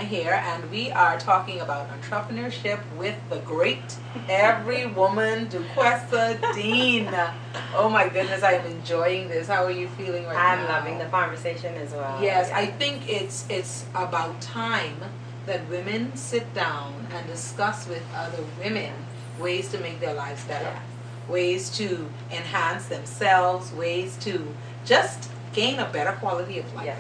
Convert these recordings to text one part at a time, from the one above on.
here, and we are talking about entrepreneurship with the great every woman, Duquesa Dean. Oh my goodness, I am enjoying this. How are you feeling right now? I'm loving the conversation as well. Yes, I think it's about time that women sit down and discuss with other women ways to make their lives better, ways to enhance themselves, ways to just gain a better quality of life. Yes.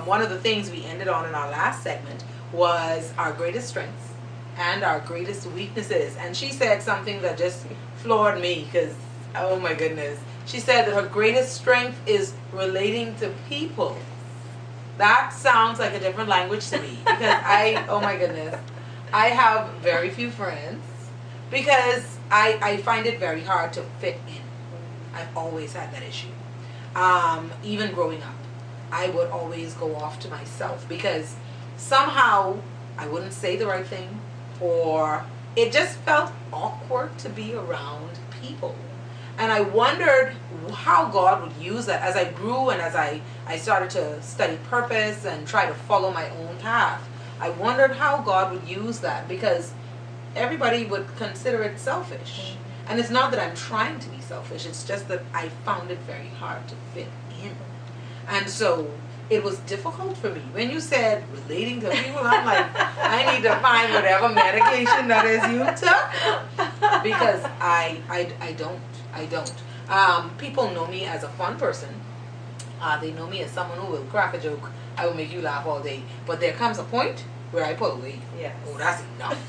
One of the things we ended on in our last segment was our greatest strengths and our greatest weaknesses. And she said something that just floored me because, oh my goodness. She said that her greatest strength is relating to people. That sounds like a different language to me because oh my goodness, I have very few friends because I find it very hard to fit in. I've always had that issue. Even growing up, I would always go off to myself because somehow I wouldn't say the right thing, or it just felt awkward to be around people. And I wondered how God would use that as I grew and as I started to study purpose and try to follow my own path. I wondered how God would use that because everybody would consider it selfish. And it's not that I'm trying to be selfish, it's just that I found it very hard to fit in. And so it was difficult for me. When you said relating to people, I'm like, I need to find whatever medication that is you took because I don't. People know me as a fun person. They know me as someone who will crack a joke. I will make you laugh all day. But there comes a point where I pull away. Yes. Oh, that's enough.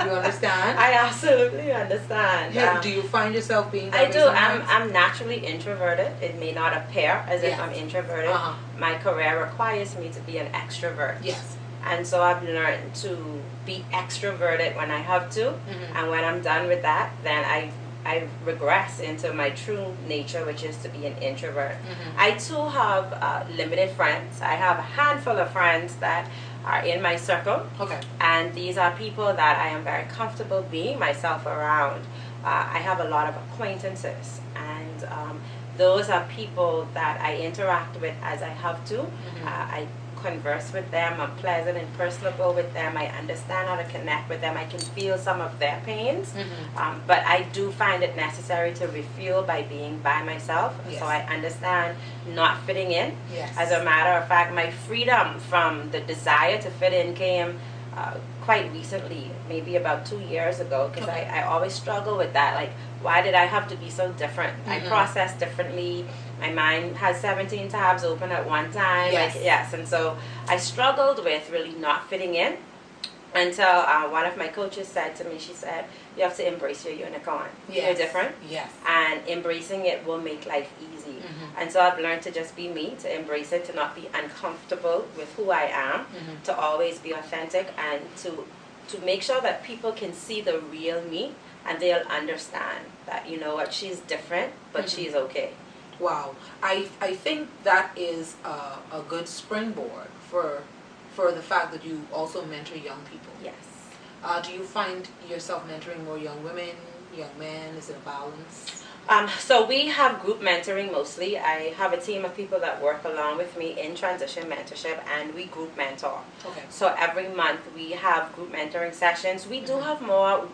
You understand? I absolutely understand. Do you find yourself being that I way do. sometimes? I'm naturally introverted. It may not appear as if I'm introverted. My career requires me to be an extrovert. Yes. And so I've learned to be extroverted when I have to. And when I'm done with that, then I regress into my true nature, which is to be an introvert. I too have limited friends. I have a handful of friends that are in my circle. Okay. And these are people that I am very comfortable being myself around. I have a lot of acquaintances, and those are people that I interact with as I have to. I converse with them. I'm pleasant and personable with them. I understand how to connect with them. I can feel some of their pains, but I do find it necessary to refuel by being by myself. So I understand not fitting in. As a matter of fact, my freedom from the desire to fit in came quite recently, maybe about 2 years ago, because I always struggle with that. Like, why did I have to be so different? I process differently. My mind has 17 tabs open at one time. And so I struggled with really not fitting in until one of my coaches said to me, she said, you have to embrace your unicorn. You're different. And embracing it will make life easy. And so I've learned to just be me, to embrace it, to not be uncomfortable with who I am, to always be authentic, and to make sure that people can see the real me and they'll understand that, you know what, she's different, but she's okay. Wow. I think that is a good springboard for the fact that you also mentor young people. Yes. Do you find yourself mentoring more young women, young men? Is it a balance? So we have group mentoring mostly. I have a team of people that work along with me in transition mentorship, and we group mentor. Okay. So every month we have group mentoring sessions. We do have more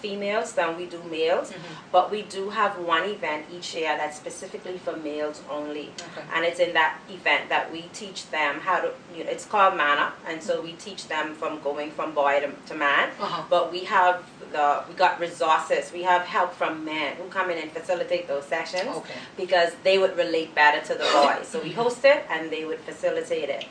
females than we do males, but we do have one event each year that's specifically for males only. And it's in that event that we teach them how to, it's called Manna, and so we teach them from going from boy to man. But we got resources. We have help from men who come in and facilitate those sessions because they would relate better to the boys. So we host it and they would facilitate it.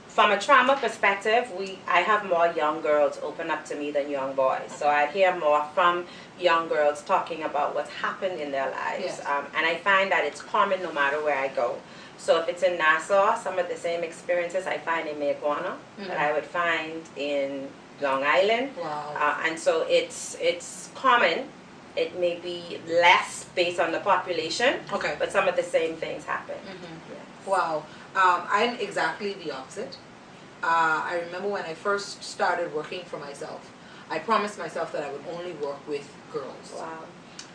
From a trauma perspective, I have more young girls open up to me than young boys. So I hear more from young girls talking about what's happened in their lives. And I find that it's common no matter where I go. So if it's in Nassau, some of the same experiences I find in Mayagona that I would find in Long Island. And so it's common. It may be less based on the population, but some of the same things happen. Wow. I'm exactly the opposite. I remember when I first started working for myself, I promised myself that I would only work with girls.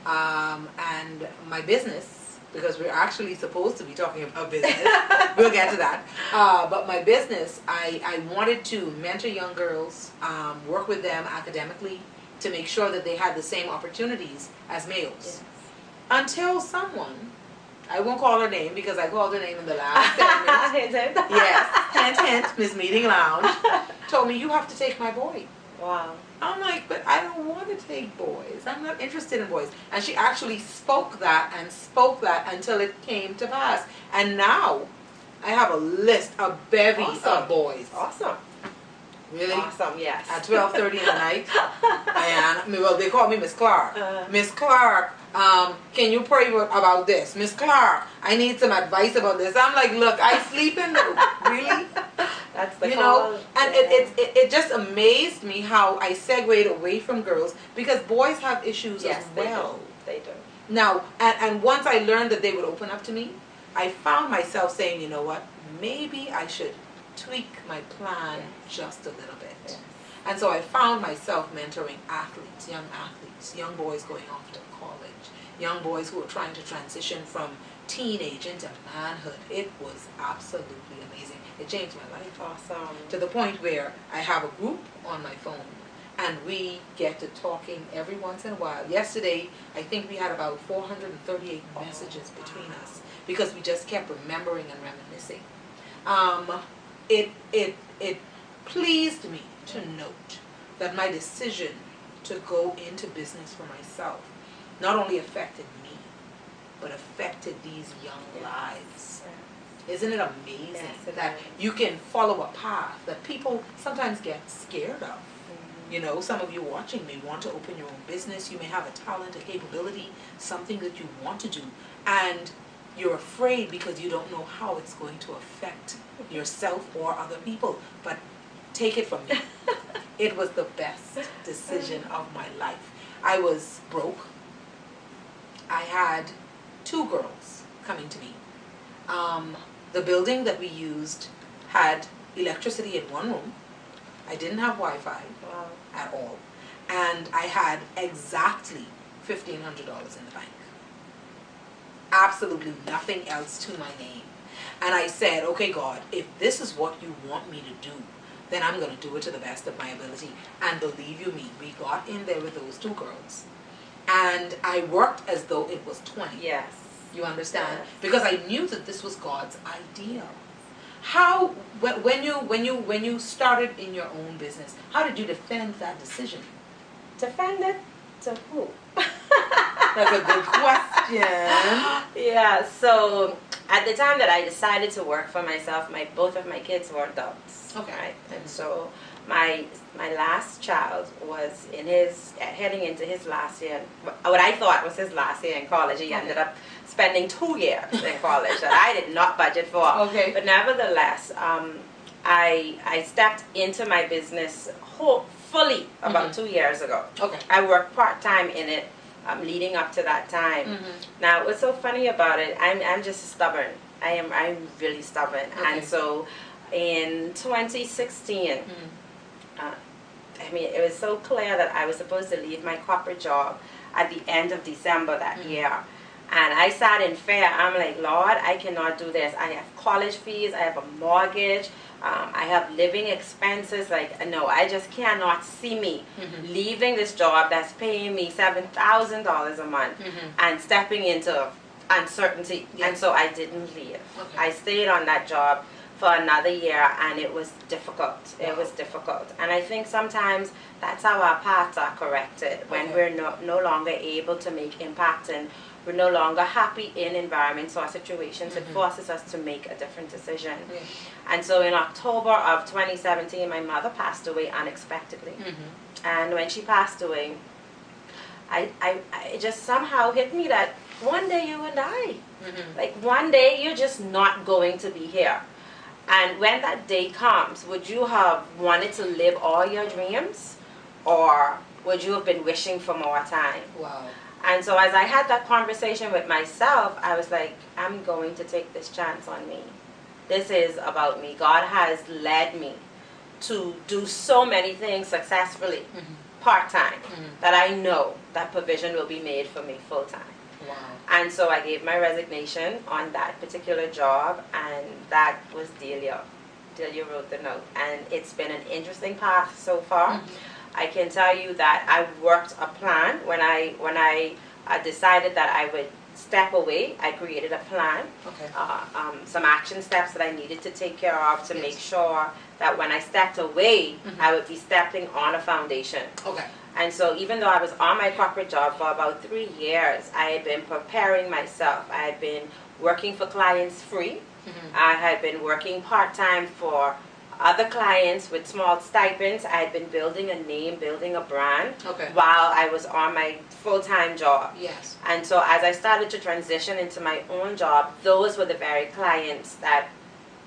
And my business because we're actually supposed to be talking about business. We'll get to that. But my business, I wanted to mentor young girls, work with them academically to make sure that they had the same opportunities as males. Yes. Until someone, I won't call her name because I called her name in the last segment. Yes, hint, hint, Miss Meeting Lounge, told me, you have to take my boy. Wow. I'm like, but I don't want to take boys. I'm not interested in boys. And she actually spoke that until it came to pass. And now I have a list, a bevy of boys. Awesome. Really? Awesome, yes. At 12:30 in the night. And, well, they call me Miss Clark. Miss Clark, can you pray about this? Miss Clark, I need some advice about this. I'm like, look, I sleep in the, really? That's the you call. know, and it just amazed me how I segued away from girls, because boys have issues as well. They do. Now, and once I learned that they would open up to me, I found myself saying, you know what, maybe I should tweak my plan just a little bit. Yes. And so I found myself mentoring athletes, young boys going off to college, young boys who are trying to transition from teenage into manhood. It was absolutely amazing. It changed my life. Awesome. To the point where I have a group on my phone and we get to talking every once in a while. Yesterday, I think we had about 438 messages between us because we just kept remembering and reminiscing. It pleased me to note that my decision to go into business for myself not only affected me, but affected these young lives. Isn't it amazing that you can follow a path that people sometimes get scared of? You know, some of you watching may want to open your own business. You may have a talent, a capability, something that you want to do, and you're afraid because you don't know how it's going to affect yourself or other people. But take it from me, it was the best decision of my life. I was broke. I had 2 girls coming to me. The building that we used had electricity in one room. I didn't have Wi-Fi at all. And I had exactly $1,500 in the bank. Absolutely nothing else to my name. And I said, okay, God, if this is what you want me to do, then I'm going to do it to the best of my ability. And believe you me, we got in there with those 2 girls. And I worked as though it was 20. Yes. You understand? Yes. Because I knew that this was God's idea. How, when you started in your own business, how did you defend that decision? Defend it to who? That's a good question. Yeah, so at the time that I decided to work for myself, both of my kids were adults. Okay. Right? And so my last child was heading into his last year, what I thought was his last year in college. He ended up spending 2 years in college that I did not budget for. Okay. But nevertheless, I stepped into my business fully about 2 years ago. Okay. I worked part-time in it leading up to that time. Now, what's so funny about it, I'm just stubborn. I'm really stubborn. Okay. And so in 2016, I mean, it was so clear that I was supposed to leave my corporate job at the end of December that year. And I sat in fear. I'm like, Lord, I cannot do this. I have college fees. I have a mortgage. I have living expenses. Like, no, I just cannot see me leaving this job that's paying me $7,000 a month and stepping into uncertainty. Yes. And so I didn't leave. Okay. I stayed on that job for another year, and it was difficult. Wow. It was difficult. And I think sometimes that's how our paths are corrected, when we're no longer able to make impact and we're no longer happy in environments or situations. It forces us to make a different decision. And so in October of 2017, my mother passed away unexpectedly. And when she passed away, it just somehow hit me that one day you will die. Like, one day you're just not going to be here. And when that day comes, would you have wanted to live all your dreams, or would you have been wishing for more time? Wow. And so as I had that conversation with myself, I was like, I'm going to take this chance on me. This is about me. God has led me to do so many things successfully, part-time, that I know that provision will be made for me full-time. Wow. And so I gave my resignation on that particular job, and that was Delia. Delia wrote the note, and it's been an interesting path so far. Mm-hmm. I can tell you that I worked a plan when I decided that I would step away. I created a plan, okay. Some action steps that I needed to take care of to yes. make sure that when I stepped away, mm-hmm. I would be stepping on a foundation. Okay. And so even though I was on my corporate job for about 3 years, I had been preparing myself. I had been working for clients free. Mm-hmm. I had been working part-time for other clients with small stipends. I had been building a name, building a brand, okay. while I was on my full-time job. Yes. And so as I started to transition into my own job, those were the very clients that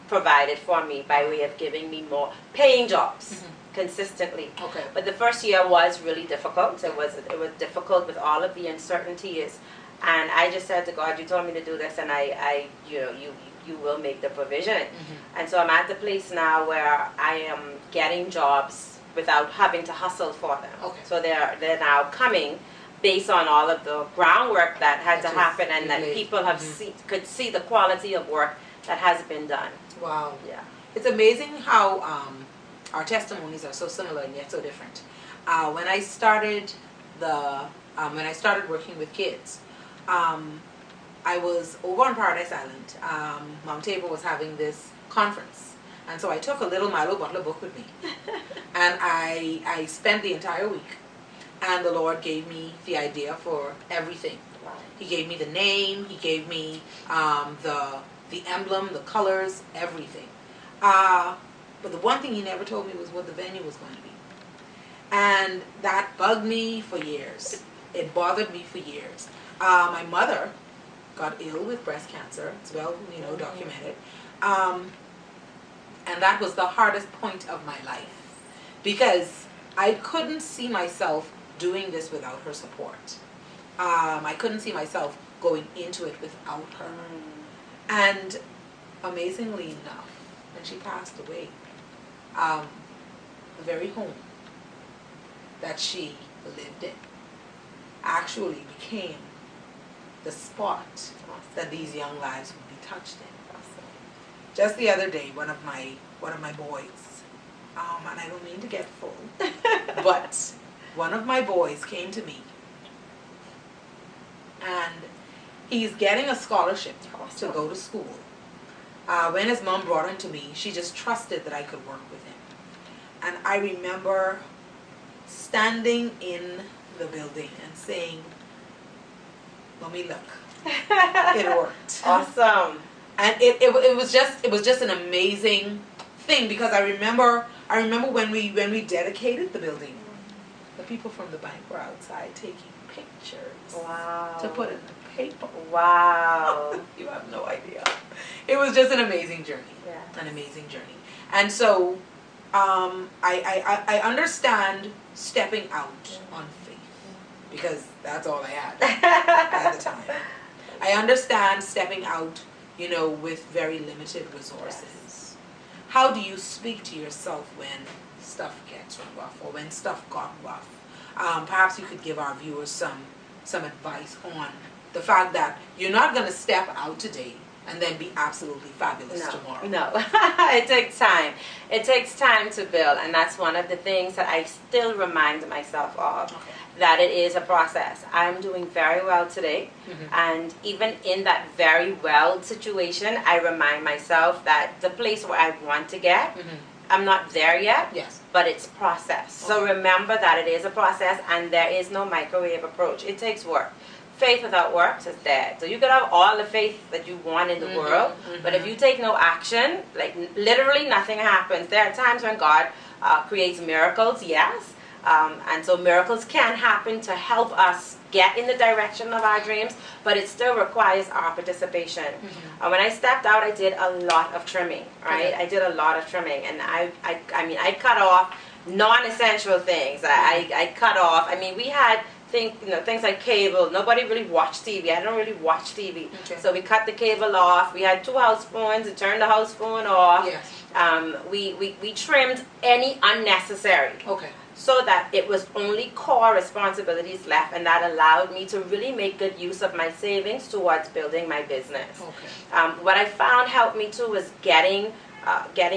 provided for me by way of giving me more paying jobs. Mm-hmm. consistently. Okay. But the first year was really difficult. It was difficult with all of the uncertainties, and I just said to God, "You told me to do this, and you will make the provision." Mm-hmm. And so I'm at the place now where I am getting jobs without having to hustle for them. Okay. So they're now coming based on all of the groundwork that had to happen, and that people have mm-hmm. could see the quality of work that has been done. Wow. Yeah. It's amazing how our testimonies are so similar and yet so different. When I started working with kids, I was over on Paradise Island. Mount Tabor was having this conference, and so I took a little Milo Butler book with me, and I spent the entire week. And the Lord gave me the idea for everything. Wow. He gave me the name. He gave me the emblem, the colors, everything. But the one thing he never told me was what the venue was going to be. And that bugged me for years. It bothered me for years. My mother got ill with breast cancer. It's well, documented. And that was the hardest point of my life, because I couldn't see myself doing this without her support. I couldn't see myself going into it without her. And amazingly enough, when she passed away, the very home that she lived in actually became the spot that these young lives would be touched in. Just the other day, one of my boys, and I don't mean to get full, but one of my boys came to me, and he's getting a scholarship to go to school. When his mom brought him to me, she just trusted that I could work with him. And I remember standing in the building and saying, "Mommy, look, it worked." Awesome. And it was just an amazing thing, because I remember when we dedicated the building, the people from the bank were outside taking pictures. Wow. To put in the paper. Wow. You have no idea. It was just an amazing journey. Yeah. An amazing journey. And so I understand stepping out on faith, because that's all I had at the time. I understand stepping out, with very limited resources. Yes. How do you speak to yourself when stuff gets rough, or when stuff got rough? Perhaps you could give our viewers some advice on the fact that you're not going to step out today and then be absolutely fabulous tomorrow. No, it takes time. It takes time to build, and that's one of the things that I still remind myself of, that it is a process. I'm doing very well today, mm-hmm. and even in that very well situation, I remind myself that the place where I want to get, mm-hmm. I'm not there yet, yes. but it's process. Okay. So remember that it is a process, and there is no microwave approach. It takes work. Faith without works is dead. So you could have all the faith that you want in the mm-hmm, world, mm-hmm. but if you take no action, like literally nothing happens. There are times when God creates miracles, yes, and so miracles can happen to help us get in the direction of our dreams, but it still requires our participation. Mm-hmm. When I stepped out, I did a lot of trimming, right? I did a lot of trimming, and I cut off non-essential things. I cut off. We had things like cable. Nobody really watched TV. I don't really watch TV. Okay. So we cut the cable off. We had 2 house phones. We turned the house phone off. Yes. We trimmed any unnecessary. Okay. so that it was only core responsibilities left, and that allowed me to really make good use of my savings towards building my business. Okay. What I found helped me too was getting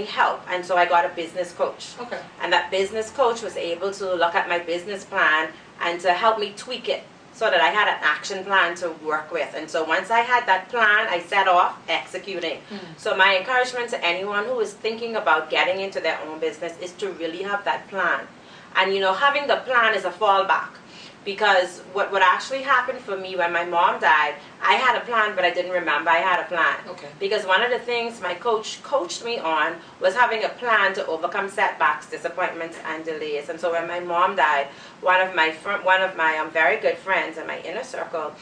help, and so I got a business coach. Okay. And that business coach was able to look at my business plan and to help me tweak it so that I had an action plan to work with. And so once I had that plan, I set off executing. So my encouragement to anyone who is thinking about getting into their own business is to really have that plan. And you know, having the plan is a fallback. Because what actually happened for me when my mom died, I had a plan, but I didn't remember I had a plan. Okay. Because one of the things my coach coached me on was having a plan to overcome setbacks, disappointments, and delays. And so when my mom died, one of my very good friends in my inner circle,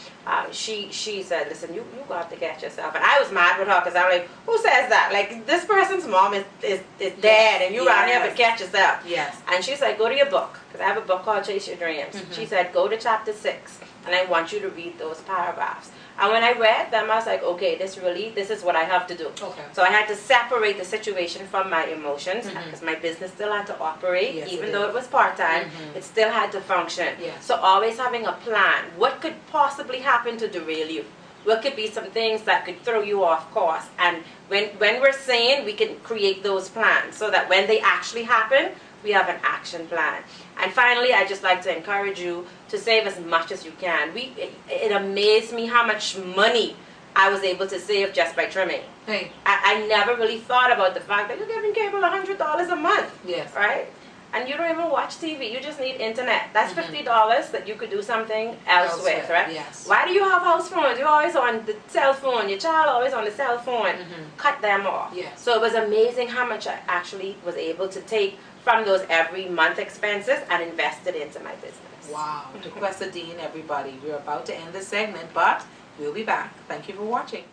she said, listen, you got to get yourself. And I was mad with her because I'm like, who says that? Like, this person's mom is dead, and you around here but catch yourself. Yes. And she's like, go to your book. Because I have a book called Chase Your Dreams. She said, go to chapter 6, and I want you to read those paragraphs. And when I read them, I was like, okay, this is what I have to do. Okay. So I had to separate the situation from my emotions, because my business still had to operate. Yes, even though it was part-time, it still had to function. Yes. So always having a plan. What could possibly happen to derail you? What could be some things that could throw you off course? And when we're saying, we can create those plans so that when they actually happen, we have an action plan. And finally, I just like to encourage you to save as much as you can. It amazed me how much money I was able to save just by trimming. Hey. I never really thought about the fact that you're giving cable $100 a month. Yes. Right? And you don't even watch TV. You just need internet. That's $50 that you could do something else with, right? Yes. Why do you have house phones? You're always on the cell phone. Your child always on the cell phone. Cut them off. Yes. So it was amazing how much I actually was able to take from those every month expenses and invest it into my business. Wow. Duquesa Dean, everybody. We're about to end this segment, but we'll be back. Thank you for watching.